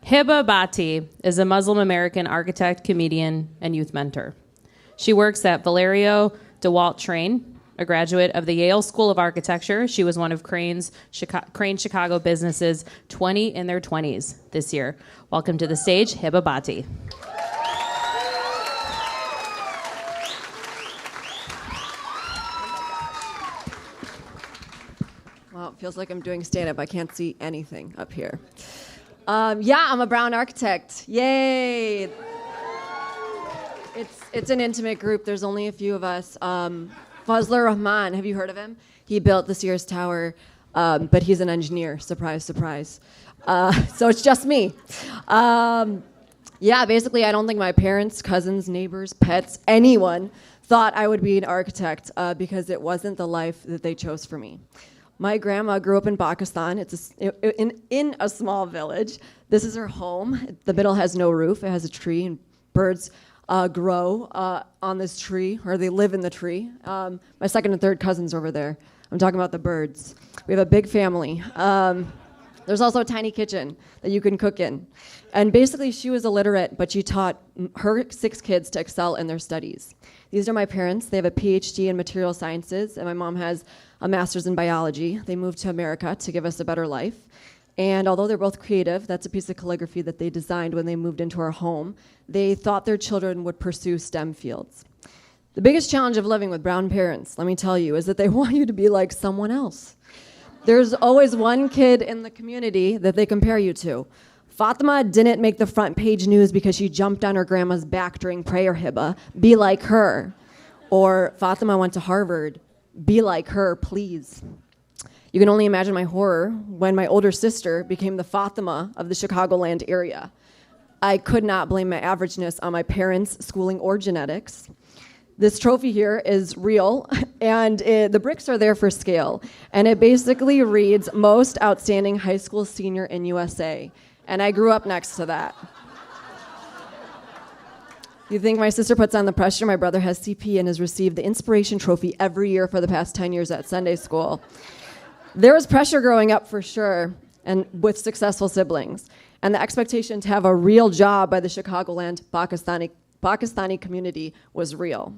Hiba is a Muslim American architect, comedian, and youth mentor. She works at Valerio DeWalt Train, a graduate of the Yale School of Architecture. She was one of Crane Chicago Business's 20 in their 20s this year. Welcome to the stage, Hiba Bhatti. Wow, it feels like I'm doing stand-up. I can't see anything up here. Yeah, I'm a brown architect. Yay! It's an intimate group. There's only a few of us. Fazlur Rahman, have you heard of him? He built the Sears Tower, but he's an engineer. Surprise, surprise. So it's just me. Yeah, basically, I don't think my parents, cousins, neighbors, pets, anyone thought I would be an architect because it wasn't the life that they chose for me. My grandma grew up in Pakistan. It's in a small village. This is her home. The middle has no roof. It has a tree, and birds grow on this tree, or they live in the tree. My second and third cousins over there. I'm talking about the birds. We have a big family. There's also a tiny kitchen that you can cook in. And basically, she was illiterate, but she taught her 6 kids to excel in their studies. These are my parents. They have a PhD in material sciences, and my mom has a master's in biology. They moved to America to give us a better life. And although they're both creative, that's a piece of calligraphy that they designed when they moved into our home. They thought their children would pursue STEM fields. The biggest challenge of living with brown parents, let me tell you, is that they want you to be like someone else. There's always one kid in the community that they compare you to. Fatima didn't make the front page news because she jumped on her grandma's back during prayer, Hiba. Be like her. Or Fatima went to Harvard. Be like her, please. You can only imagine my horror when my older sister became the Fatima of the Chicagoland area. I could not blame my averageness on my parents' schooling or genetics. This trophy here is real, and the bricks are there for scale. And it basically reads, most outstanding high school senior in USA. And I grew up next to that. You think my sister puts on the pressure? My brother has CP and has received the Inspiration Trophy every year for the past 10 years at Sunday school. There was pressure growing up for sure, and with successful siblings. And the expectation to have a real job by the Chicagoland Pakistani community was real.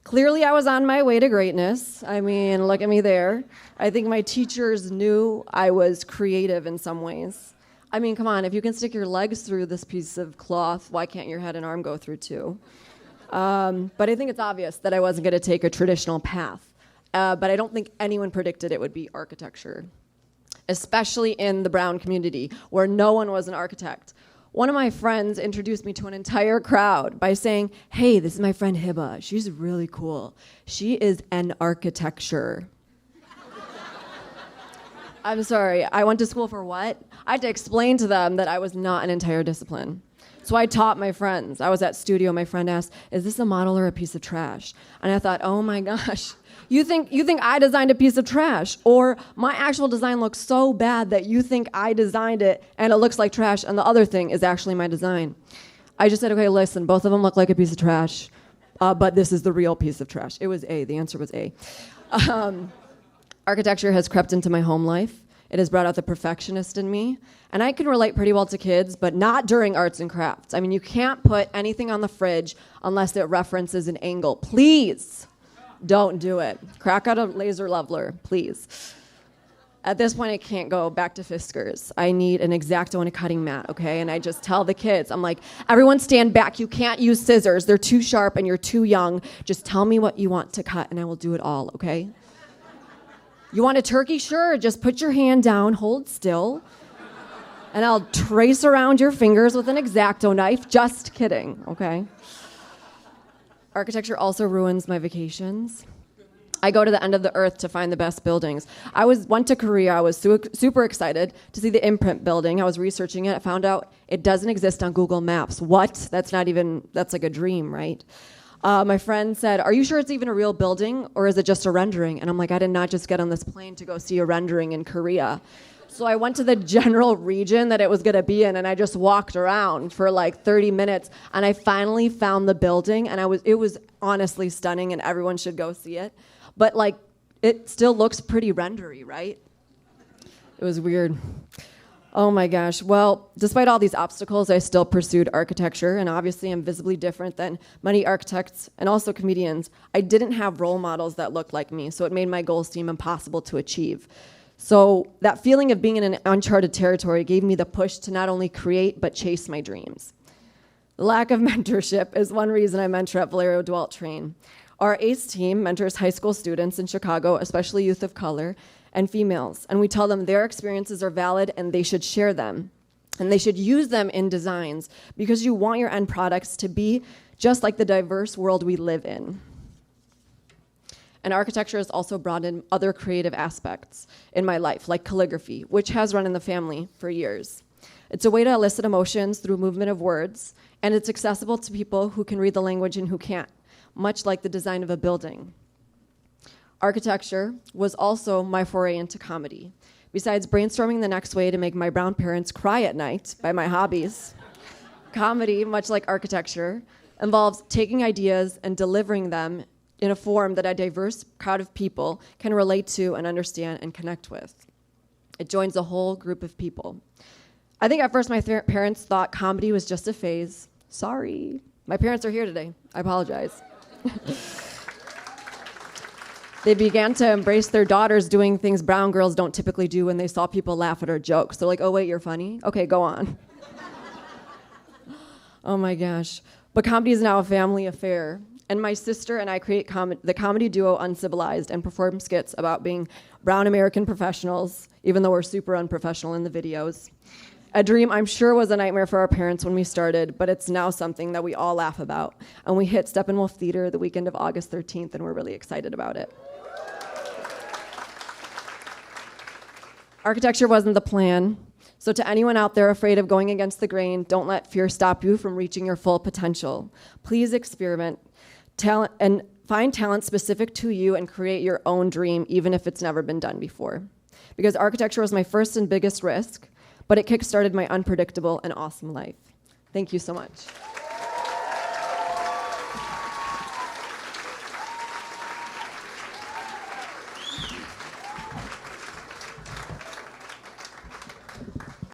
Clearly, I was on my way to greatness. I mean, look at me there. I think my teachers knew I was creative in some ways. I mean, come on, if you can stick your legs through this piece of cloth, why can't your head and arm go through too? But I think it's obvious that I wasn't going to take a traditional path. But I don't think anyone predicted it would be architecture, especially in the brown community where no one was an architect. One of my friends introduced me to an entire crowd by saying, hey, this is my friend Hiba. She's really cool. She is an architecture. I'm sorry, I went to school for what? I had to explain to them that I was not an entire discipline. So I taught my friends. I was at studio, my friend asked, is this a model or a piece of trash? And I thought, oh my gosh, you think I designed a piece of trash? Or my actual design looks so bad that you think I designed it and it looks like trash and the other thing is actually my design. I just said, okay, listen, both of them look like a piece of trash, but this is the real piece of trash. It was A, the answer was A. Architecture has crept into my home life. It has brought out the perfectionist in me. And I can relate pretty well to kids, but not during arts and crafts. I mean, you can't put anything on the fridge unless it references an angle. Please don't do it. Crack out a laser leveler, please. At this point, I can't go back to Fiskars. I need an X-Acto and a cutting mat, okay? And I just tell the kids, I'm like, everyone stand back. You can't use scissors. They're too sharp and you're too young. Just tell me what you want to cut and I will do it all, okay? You want a turkey? Sure, just put your hand down, hold still, and I'll trace around your fingers with an X-Acto knife. Just kidding, okay? Architecture also ruins my vacations. I go to the end of the earth to find the best buildings. Went to Korea. I was super excited to see the Imprint building. I was researching it. I found out it doesn't exist on Google Maps. What? That's like a dream, right? My friend said, are you sure it's even a real building or is it just a rendering? And I'm like, I did not just get on this plane to go see a rendering in Korea. So I went to the general region that it was going to be in and I just walked around for like 30 minutes and I finally found the building and it was honestly stunning and everyone should go see it. But like, it still looks pretty rendery, right? It was weird. Oh my gosh. Well, despite all these obstacles, I still pursued architecture, and obviously I'm visibly different than many architects and also comedians. I didn't have role models that looked like me, so it made my goals seem impossible to achieve. So that feeling of being in an uncharted territory gave me the push to not only create, but chase my dreams. The lack of mentorship is one reason I mentor at Valerio DeWalt Train. Our ACE team mentors high school students in Chicago, especially youth of color, and females, and we tell them their experiences are valid and they should share them. And they should use them in designs because you want your end products to be just like the diverse world we live in. And architecture has also brought in other creative aspects in my life, like calligraphy, which has run in the family for years. It's a way to elicit emotions through movement of words, and it's accessible to people who can read the language and who can't, much like the design of a building. Architecture was also my foray into comedy. Besides brainstorming the next way to make my brown parents cry at night by my hobbies, comedy, much like architecture, involves taking ideas and delivering them in a form that a diverse crowd of people can relate to and understand and connect with. It joins a whole group of people. I think at first my parents thought comedy was just a phase. Sorry. My parents are here today. I apologize. They began to embrace their daughters doing things brown girls don't typically do when they saw people laugh at our jokes. They're like, oh, wait, you're funny? Okay, go on. Oh, my gosh. But comedy is now a family affair. And my sister and I create the comedy duo UNSIBILIZED and perform skits about being brown American professionals, even though we're super unprofessional in the videos. A dream I'm sure was a nightmare for our parents when we started, but it's now something that we all laugh about. And we hit Steppenwolf Theater the weekend of August 13th, and we're really excited about it. Architecture wasn't the plan. So to anyone out there afraid of going against the grain, don't let fear stop you from reaching your full potential. Please experiment, talent, and find talent specific to you and create your own dream, even if it's never been done before. Because architecture was my first and biggest risk, but it kickstarted my unpredictable and awesome life. Thank you so much.